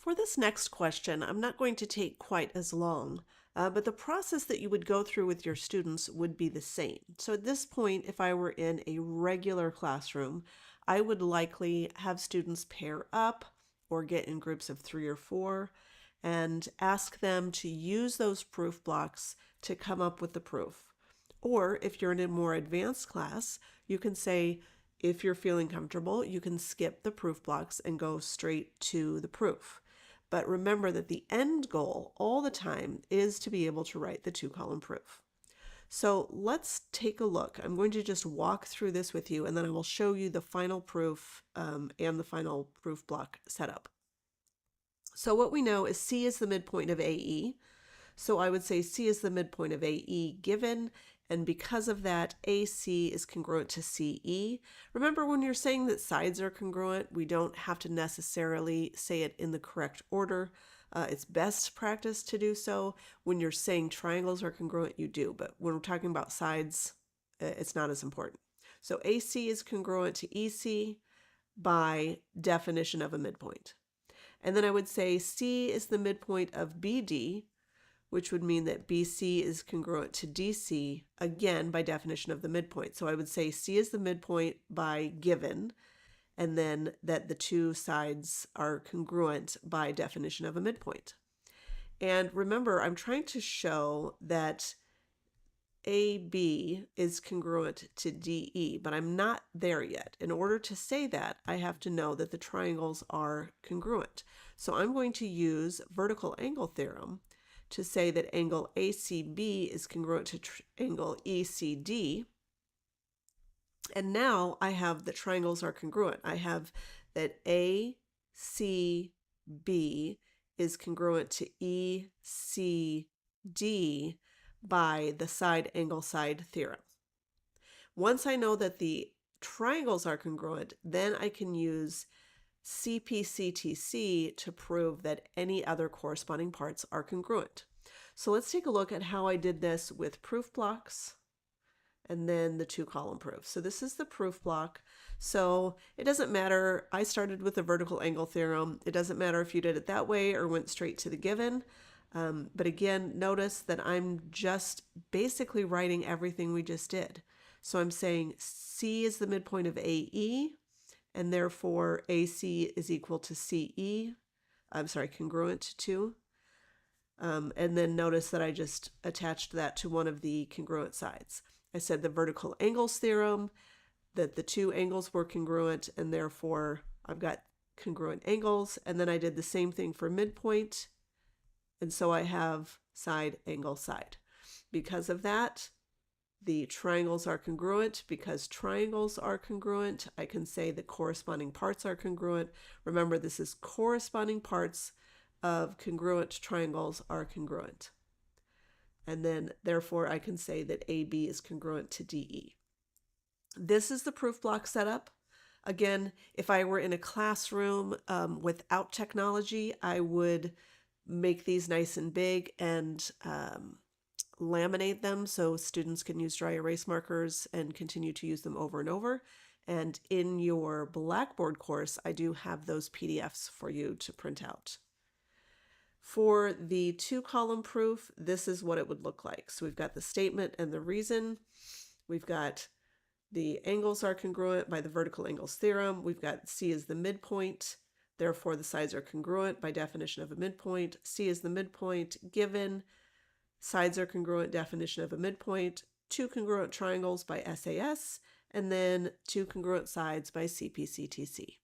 For this next question, I'm not going to take quite as long, but the process that you would go through with your students would be the same. So at this point, if I were in a regular classroom, I would likely have students pair up or get in groups of 3 or 4 and ask them to use those proof blocks to come up with the proof. Or if you're in a more advanced class, you can say, if you're feeling comfortable, you can skip the proof blocks and go straight to the proof. But remember that the end goal all the time is to be able to write the 2-column proof. So let's take a look. I'm going to just walk through this with you, and then I will show you the final proof and the final proof block setup. So what we know is C is the midpoint of AE. So I would say C is the midpoint of AE given, and because of that, AC is congruent to CE. Remember, when you're saying that sides are congruent, we don't have to necessarily say it in the correct order. It's best practice to do so. When you're saying triangles are congruent, you do, but when we're talking about sides, it's not as important. So AC is congruent to EC by definition of a midpoint. And then I would say C is the midpoint of BD, which would mean that BC is congruent to DC, again, by definition of the midpoint. So I would say C is the midpoint by given, and then that the two sides are congruent by definition of a midpoint. And remember, I'm trying to show that AB is congruent to DE, but I'm not there yet. In order to say that, I have to know that the triangles are congruent. So I'm going to use vertical angle theorem to say that angle ACB is congruent to angle ECD. And now I have the triangles are congruent. I have that ACB is congruent to ECD by the side angle side theorem. Once I know that the triangles are congruent, then I can use CPCTC to prove that any other corresponding parts are congruent. So let's take a look at how I did this with proof blocks and then the 2-column proof. So this is the proof block. So it doesn't matter, I started with the vertical angle theorem. It doesn't matter if you did it that way or went straight to the given. But again, notice that I'm just basically writing everything we just did. So I'm saying C is the midpoint of AE, and therefore AC is equal to CE, congruent to. And then notice that I just attached that to one of the congruent sides. I said the vertical angles theorem, that the two angles were congruent, and therefore I've got congruent angles. And then I did the same thing for midpoint, and so I have side angle side. Because of that, the triangles are congruent. Because triangles are congruent, I can say the corresponding parts are congruent. Remember, this is corresponding parts of congruent triangles are congruent. And then, therefore, I can say that AB is congruent to DE. This is the proof block setup. Again, if I were in a classroom without technology, I would make these nice and big and laminate them so students can use dry erase markers and continue to use them over and over. And in your Blackboard course, I do have those PDFs for you to print out. For the 2-column proof, this is what it would look like. So we've got the statement and the reason. We've got the angles are congruent by the vertical angles theorem. We've got C is the midpoint. Therefore, the sides are congruent by definition of a midpoint. C is the midpoint given. Sides are congruent, definition of a midpoint. 2 congruent triangles by SAS, and then 2 congruent sides by CPCTC.